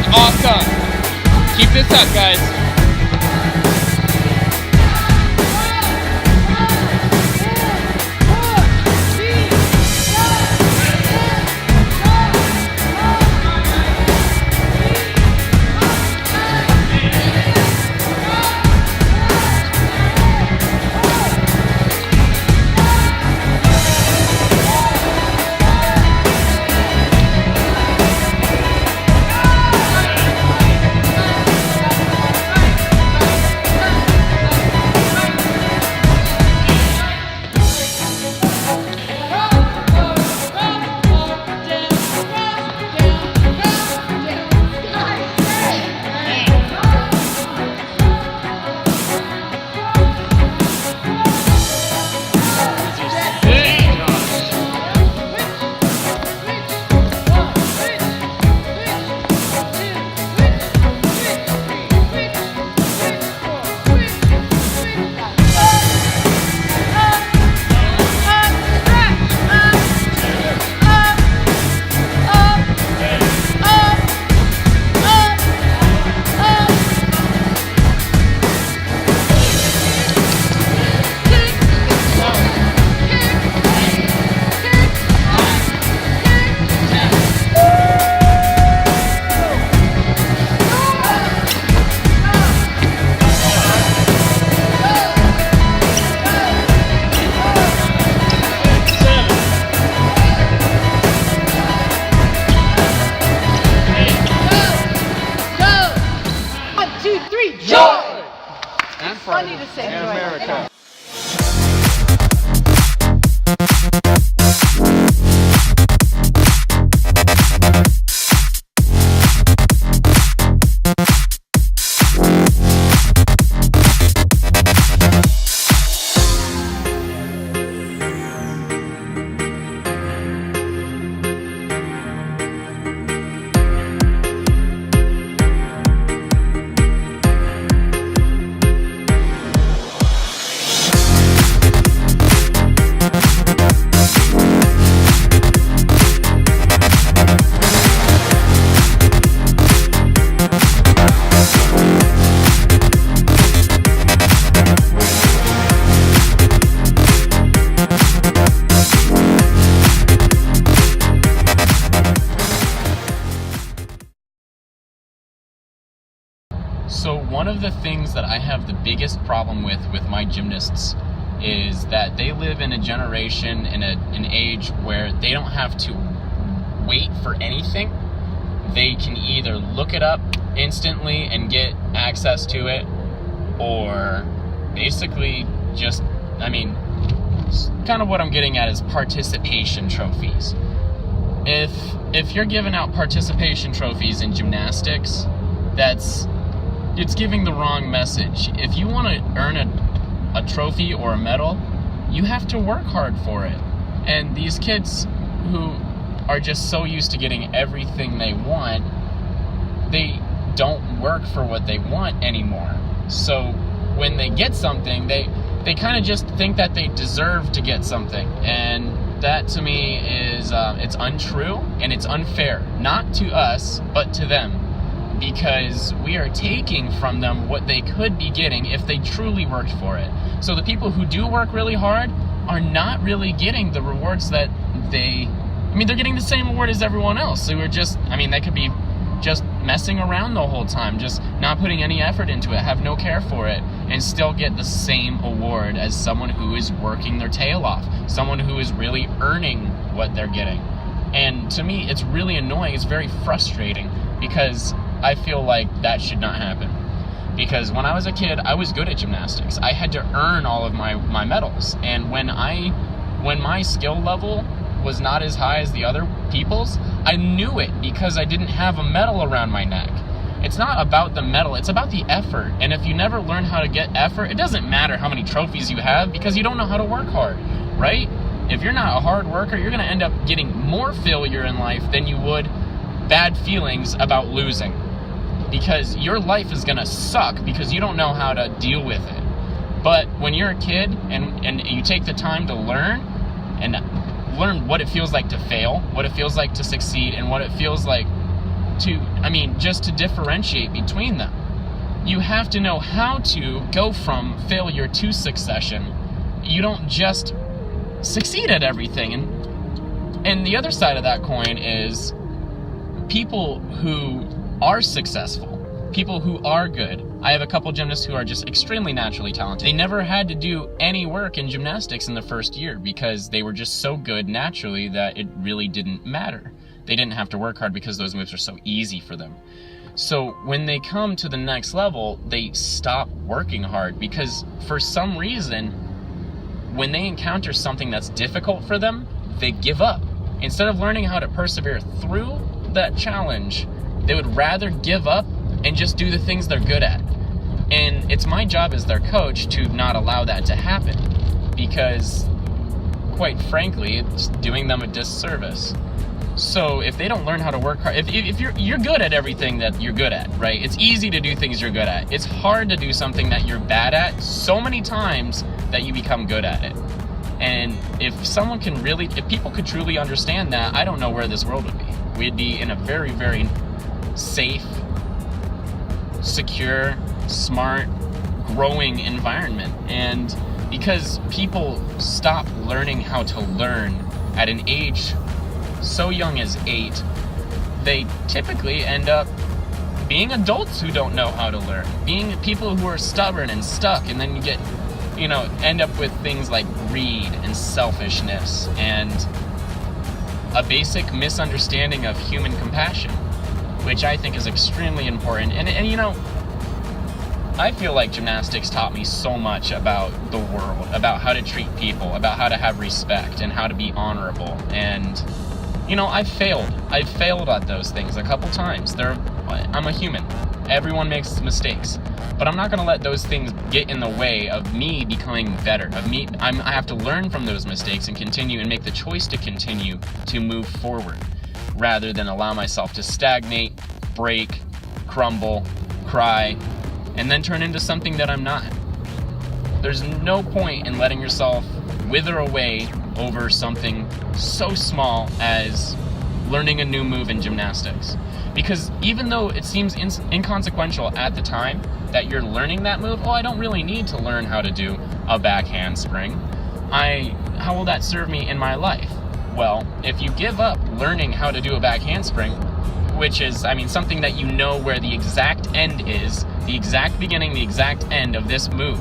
Awesome. Keep this up, guys. Funny to say. In America. So one of the things that I have the biggest problem with my gymnasts is that they live in a generation, in an age where they don't have to wait for anything. They can either look it up instantly and get access to it, or basically just, kind of what I'm getting at is participation trophies. If you're giving out participation trophies in gymnastics, it's giving the wrong message. If you want to earn a trophy or a medal, you have to work hard for it. And these kids who are just so used to getting everything they want, they don't work for what they want anymore. So when they get something, they kind of just think that they deserve to get something. And that to me is, it's untrue and it's unfair, not to us, but to them. Because we are taking from them what they could be getting if they truly worked for it. So the people who do work really hard are not really getting the rewards that they're getting the same reward as everyone else. So we're just, they could be just messing around the whole time, just not putting any effort into it, have no care for it, and still get the same award as someone who is working their tail off, someone who is really earning what they're getting. And to me, it's really annoying. It's very frustrating because I feel like that should not happen. Because when I was a kid, I was good at gymnastics. I had to earn all of my medals. And when my skill level was not as high as the other people's, I knew it because I didn't have a medal around my neck. It's not about the medal, it's about the effort. And if you never learn how to get effort, it doesn't matter how many trophies you have because you don't know how to work hard, right? If you're not a hard worker, you're gonna end up getting more failure in life than you would bad feelings about losing. Because your life is gonna suck because you don't know how to deal with it. But when you're a kid and you take the time to learn what it feels like to fail, what it feels like to succeed, and what it feels like just to differentiate between them. You have to know how to go from failure to succession. You don't just succeed at everything. And the other side of that coin is people who are successful, people who are good. I have a couple gymnasts who are just extremely naturally talented. They never had to do any work in gymnastics in the first year because they were just so good naturally that it really didn't matter. They didn't have to work hard because those moves are so easy for them. So when they come to the next level, they stop working hard because for some reason, when they encounter something that's difficult for them, they give up. Instead of learning how to persevere through that challenge, they would rather give up and just do the things they're good at. And it's my job as their coach to not allow that to happen because, quite frankly, it's doing them a disservice. So if they don't learn how to work hard, if you're good at everything that you're good at, right? It's easy to do things you're good at. It's hard to do something that you're bad at so many times that you become good at it. And if people could truly understand that, I don't know where this world would be. We'd be in a very, very safe, secure, smart, growing environment. And because people stop learning how to learn at an age so young as 8, they typically end up being adults who don't know how to learn, being people who are stubborn and stuck, and then you get, end up with things like greed and selfishness and a basic misunderstanding of human compassion, which I think is extremely important. And I feel like gymnastics taught me so much about the world, about how to treat people, about how to have respect and how to be honorable. And I've failed at those things a couple times. I'm a human. Everyone makes mistakes. But I'm not going to let those things get in the way of me becoming better. I have to learn from those mistakes and continue and make the choice to continue to move forward rather than allow myself to stagnate, break, crumble, cry, and then turn into something that I'm not. There's no point in letting yourself wither away over something so small as learning a new move in gymnastics. Because even though it seems inconsequential at the time that you're learning that move, I don't really need to learn how to do a back handspring. How will that serve me in my life? Well, if you give up learning how to do a back handspring, which is, something that you know where the exact end is, the exact beginning, the exact end of this move,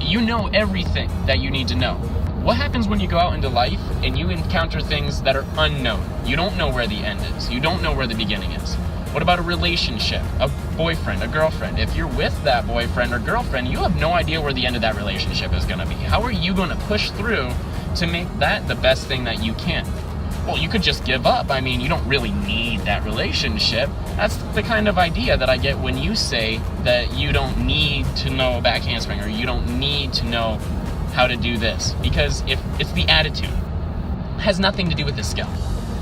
you know everything that you need to know. What happens when you go out into life and you encounter things that are unknown? You don't know where the end is. You don't know where the beginning is. What about a relationship, a boyfriend, a girlfriend? If you're with that boyfriend or girlfriend, you have no idea where the end of that relationship is going to be. How are you going to push through to make that the best thing that you can? Well, you could just give up. You don't really need that relationship. That's the kind of idea that I get when you say that you don't need to know a back handspring or you don't need to know how to do this. Because if it's the attitude, it has nothing to do with the skill.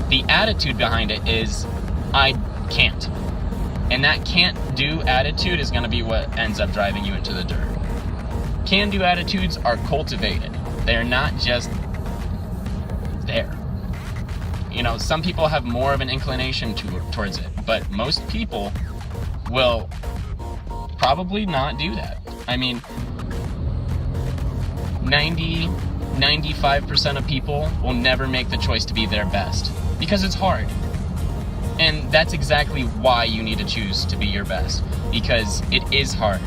The attitude behind it is, I can't. And that can't do attitude is going to be what ends up driving you into the dirt. Can-do attitudes are cultivated. They're not just there. Some people have more of an inclination towards it, but most people will probably not do that. 95% of people will never make the choice to be their best because it's hard. And that's exactly why you need to choose to be your best, because it is hard.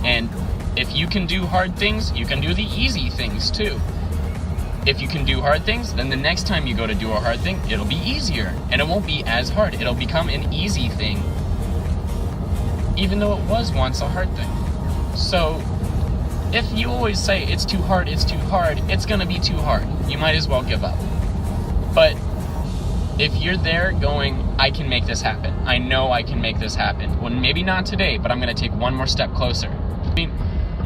And if you can do hard things, you can do the easy things too. If you can do hard things, then the next time you go to do a hard thing, it'll be easier and it won't be as hard. It'll become an easy thing, even though it was once a hard thing. So if you always say it's too hard, it's gonna be too hard. You might as well give up. But if you're there going, I can make this happen. I know I can make this happen. Well, maybe not today, but I'm gonna take one more step closer.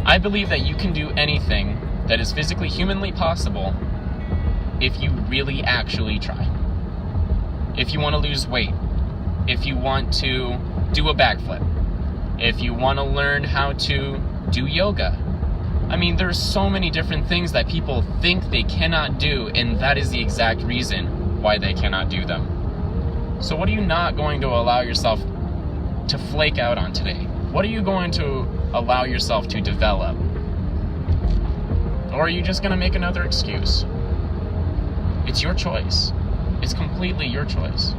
I believe that you can do anything that is physically, humanly possible if you really actually try. If you want to lose weight, if you want to do a backflip, if you want to learn how to do yoga. There's so many different things that people think they cannot do, and that is the exact reason why they cannot do them. So what are you not going to allow yourself to flake out on today? What are you going to allow yourself to develop? Or are you just going to make another excuse? It's your choice. It's completely your choice.